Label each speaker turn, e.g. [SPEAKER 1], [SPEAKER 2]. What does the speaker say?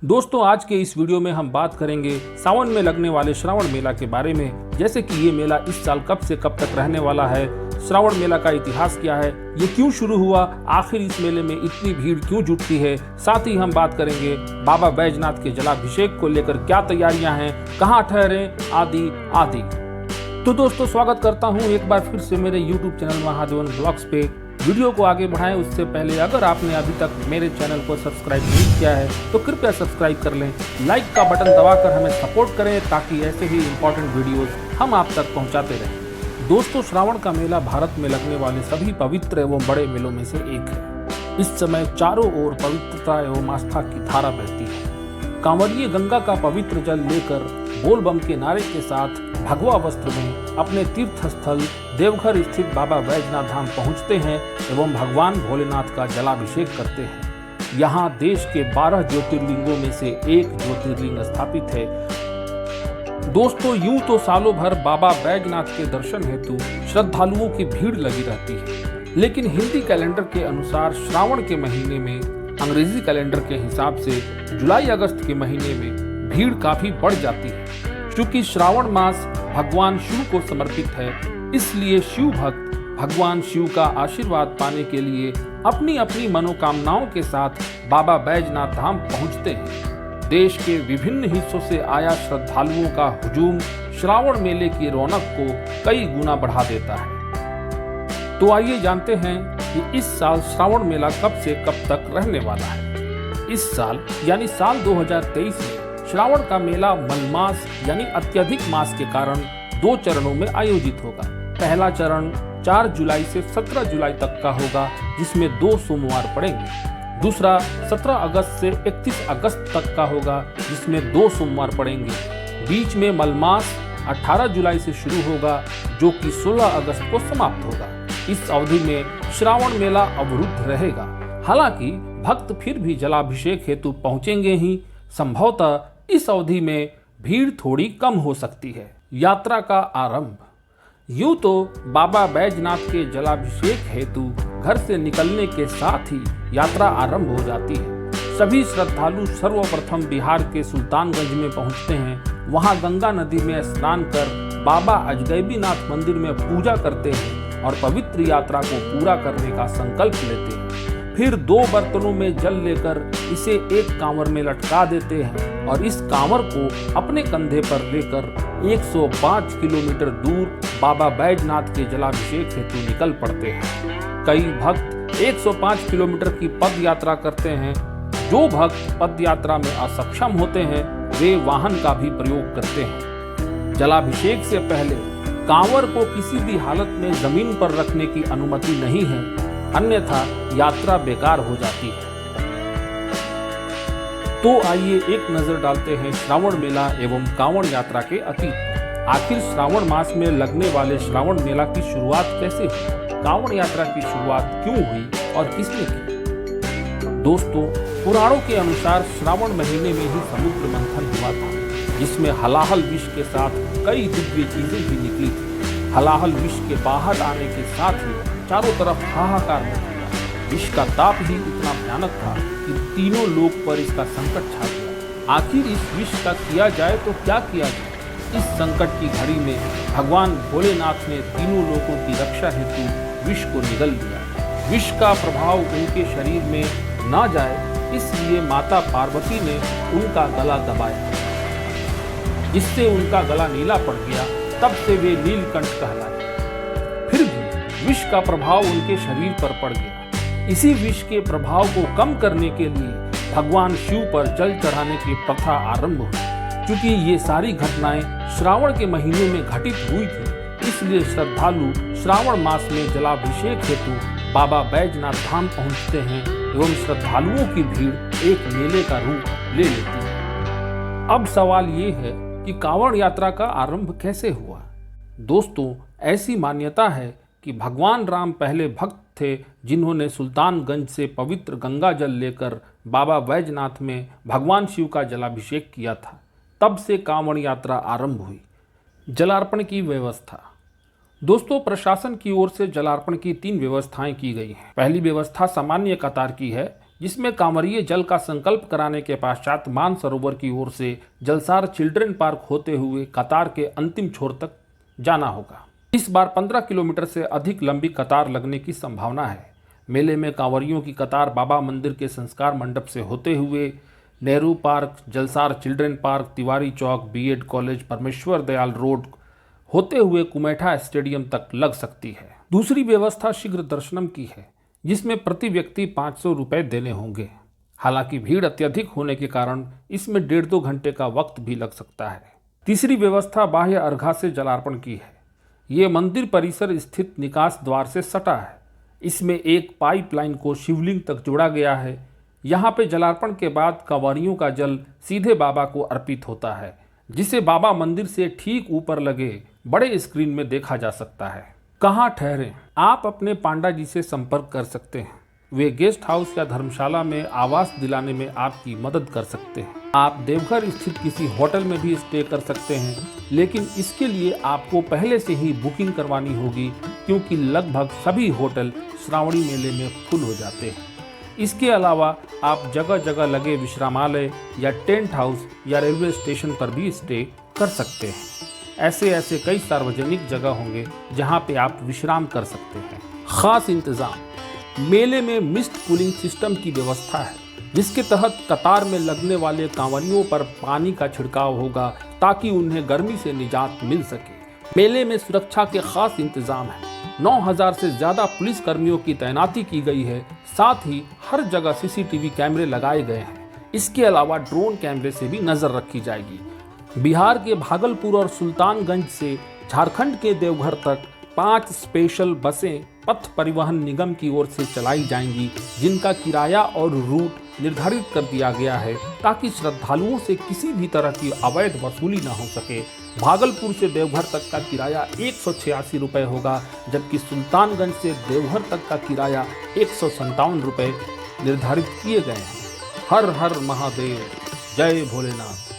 [SPEAKER 1] दोस्तों आज के इस वीडियो में हम बात करेंगे सावन में लगने वाले श्रावण मेला के बारे में, जैसे कि ये मेला इस साल कब से कब तक रहने वाला है, श्रावण मेला का इतिहास क्या है, ये क्यों शुरू हुआ, आखिर इस मेले में इतनी भीड़ क्यों जुटती है। साथ ही हम बात करेंगे बाबा बैजनाथ के जलाभिषेक को लेकर क्या तैयारियां हैं, कहां ठहरे, आदि आदि। तो दोस्तों स्वागत करता हूं एक बार फिर से मेरे YouTube चैनल महादेवन ब्लॉग्स पे। वीडियो को आगे बढ़ाएं उससे पहले अगर आपने अभी तक मेरे चैनल को सब्सक्राइब नहीं किया है तो कृपया सब्सक्राइब कर लें, लाइक का बटन दबाकर हमें सपोर्ट करें ताकि ऐसे ही इम्पोर्टेंट वीडियोस हम आप तक पहुंचाते रहें। दोस्तों श्रावण का मेला भारत में लगने वाले सभी पवित्र एवं बड़े मेलों में से एक है। इस समय चारों ओर पवित्रता एवं आस्था की धारा बहती है। कांवरिये गंगा का पवित्र जल लेकर बोल बम के नारे के साथ भगवा वस्त्र में अपने तीर्थ स्थल देवघर स्थित बाबा बैजनाथ धाम पहुंचते हैं एवं भगवान भोलेनाथ का जलाभिषेक करते हैं। यहाँ देश के 12 ज्योतिर्लिंगों में से एक ज्योतिर्लिंग स्थापित है। दोस्तों यूं तो सालों भर बाबा बैजनाथ के दर्शन हेतु श्रद्धालुओं की भीड़ लगी रहती है, लेकिन हिंदी कैलेंडर के अनुसार श्रावण के महीने में, अंग्रेजी कैलेंडर के हिसाब से जुलाई अगस्त के महीने में भीड़ काफी बढ़ जाती है। क्योंकि श्रावण मास भगवान शिव को समर्पित है, इसलिए शिव भक्त भगवान शिव का आशीर्वाद पाने के लिए अपनी अपनी मनोकामनाओं के साथ बाबा बैजनाथ धाम पहुंचते हैं। देश के विभिन्न हिस्सों से आया श्रद्धालुओं का हुजूम श्रावण मेले की रौनक को कई गुना बढ़ा देता है। तो आइए जानते हैं कि इस साल श्रावण मेला कब से कब तक रहने वाला है। इस साल यानी साल 2023 में श्रावण का मेला मलमास यानी अत्यधिक मास के कारण 2 चरणों में आयोजित होगा। पहला चरण 4 जुलाई से 17 जुलाई तक का होगा, जिसमें 2 सोमवार पड़ेंगे। दूसरा 17 अगस्त से 31 अगस्त तक का होगा, जिसमें 2 सोमवार पड़ेंगे। बीच में मलमास 18 जुलाई से शुरू होगा, जो कि 16 अगस्त को समाप्त होगा। इस अवधि में श्रावण मेला अवरुद्ध रहेगा। हालांकि भक्त फिर भी जलाभिषेक हेतु पहुंचेंगे ही। संभवतः इस अवधि में भीड़ थोड़ी कम हो सकती है। यात्रा का आरंभ। यूं तो बाबा बैजनाथ के जलाभिषेक हेतु घर से निकलने के साथ ही यात्रा आरंभ हो जाती है। सभी श्रद्धालु सर्वप्रथम बिहार के सुल्तानगंज में पहुंचते हैं। वहां गंगा नदी में स्नान कर बाबा अजगैबीनाथ मंदिर में पूजा करते हैं और पवित्र यात्रा को पूरा करने का संकल्प लेते हैं। फिर 2 बर्तनों में जल लेकर इसे एक कांवर में लटका देते हैं और इस कांवर को अपने कंधे पर लेकर 105 किलोमीटर दूर बाबा बैजनाथ के जलाभिषेक हेतु निकल पड़ते हैं। कई भक्त 105 किलोमीटर की पद यात्रा करते हैं। जो भक्त पद यात्रा में असक्षम होते हैं वे वाहन का भी प्रयोग करते हैं। जलाभिषेक से पहले कांवर को किसी भी हालत में जमीन पर रखने की अनुमति नहीं है, अन्यथा यात्रा बेकार हो जाती है। तो आइए एक नजर डालते हैं श्रावण मेला एवं कांवड़ यात्रा के अतीत। आखिर श्रावण मास में लगने वाले श्रावण मेला की शुरुआत कैसे हुई, कांवड़ यात्रा की शुरुआत क्यों हुई और किसने की। दोस्तों पुराणों के अनुसार श्रावण महीने में ही समुद्र मंथन हुआ था, जिसमें हलाहल विष के साथ कई दिव्य चीजें भी निकली थी। हलाहल विष के बाहर आने के साथ ही चारों तरफ हाहाकार मच गया। विष का ताप ही इतना भयानक था कि तीनों लोक पर इसका संकट छा गया। आखिर इस विष का किया जाए तो क्या किया जाए। इस संकट की घड़ी में भगवान भोलेनाथ ने तीनों लोकों की रक्षा हेतु विष को निगल दिया। विष का प्रभाव उनके शरीर में न जाए, इसलिए माता पार्वती ने उनका गला दबाया, जिससे उनका गला नीला पड़ गया। तब से वे नीलकंठ कहलाए। फिर भी विष का प्रभाव उनके शरीर पर पड़ गया। इसी विष के प्रभाव को कम करने के लिए भगवान शिव पर जल चढ़ाने की प्रथा आरंभ हुई। क्योंकि ये सारी घटनाएं श्रावण के महीने में घटित हुई थी, इसलिए श्रद्धालु श्रावण मास में जलाभिषेक हेतु बाबा बैजनाथ धाम पहुंचते हैं एवं श्रद्धालुओं की भीड़ एक मेले का रूप ले लेती है। अब सवाल ये है कि कांवड़ यात्रा का आरंभ कैसे हुआ। दोस्तों ऐसी मान्यता है कि भगवान राम पहले भक्त थे, जिन्होंने सुल्तानगंज से पवित्र गंगा जल लेकर बाबा बैजनाथ में भगवान शिव का जलाभिषेक किया था। तब से कांवड़ यात्रा आरंभ हुई। जलार्पण की व्यवस्था। दोस्तों प्रशासन की ओर से जलार्पण की 3 व्यवस्थाएं की गई हैं। पहली व्यवस्था सामान्य कतार की है जिसमें कांवरिये जल का संकल्प कराने के पश्चात मानसरोवर की ओर से जलसार चिल्ड्रन पार्क होते हुए कतार के अंतिम छोर तक जाना होगा। इस बार 15 किलोमीटर से अधिक लंबी कतार लगने की संभावना है। मेले में कांवरियों की कतार बाबा मंदिर के संस्कार मंडप से होते हुए Nehru park, Jalsar children park, Tiwari चौक, BEd college, Parmeshwar Dayal road होते हुए कुमेठा स्टेडियम तक लग सकती है। दूसरी व्यवस्था शीघ्र दर्शनम की है, जिसमें प्रति व्यक्ति 500 रुपये देने होंगे। हालांकि भीड़ अत्यधिक होने के कारण इसमें 1.5-2 घंटे का वक्त भी लग सकता है। तीसरी व्यवस्था बाह्य अर्घा से जलार्पण की है। ये मंदिर परिसर स्थित निकास द्वार से सटा है। इसमें एक पाइपलाइन को शिवलिंग तक जोड़ा गया है। यहाँ पे जलार्पण के बाद कांवरियों का जल सीधे बाबा को अर्पित होता है, जिसे बाबा मंदिर से ठीक ऊपर लगे बड़े स्क्रीन में देखा जा सकता है। कहाँ ठहरें? आप अपने पांडा जी से संपर्क कर सकते हैं। वे गेस्ट हाउस या धर्मशाला में आवास दिलाने में आपकी मदद कर सकते हैं। आप देवघर स्थित किसी होटल में भी स्टे कर सकते हैं, लेकिन इसके लिए आपको पहले से ही बुकिंग करवानी होगी, क्योंकि लगभग सभी होटल श्रावणी मेले में फुल हो जाते हैं। इसके अलावा आप जगह जगह लगे विश्रामालय या टेंट हाउस या रेलवे स्टेशन पर भी स्टे कर सकते हैं। ऐसे कई सार्वजनिक जगह होंगे जहां पे आप विश्राम कर सकते हैं। खास इंतजाम: मेले में मिस्ट कूलिंग सिस्टम की व्यवस्था है, जिसके तहत कतार में लगने वाले कांवरियों पर पानी का छिड़काव होगा ताकि उन्हें गर्मी से निजात मिल सके। मेले में सुरक्षा के खास इंतजाम है। 9000 से ज्यादा पुलिस कर्मियों की तैनाती की गई है। साथ ही हर जगह सीसीटीवी कैमरे लगाए गए हैं। इसके अलावा ड्रोन कैमरे से भी नजर रखी जाएगी। बिहार के भागलपुर और सुल्तानगंज से झारखंड के देवघर तक 5 स्पेशल बसें पथ परिवहन निगम की ओर से चलाई जाएंगी, जिनका किराया और रूट निर्धारित कर दिया गया है ताकि श्रद्धालुओं से किसी भी तरह की अवैध वसूली न हो सके। भागलपुर से देवघर तक का किराया 186 रुपये होगा, जबकि सुल्तानगंज से देवघर तक का किराया 157 रुपये निर्धारित किए गए हैं। हर हर महादेव, जय भोलेनाथ।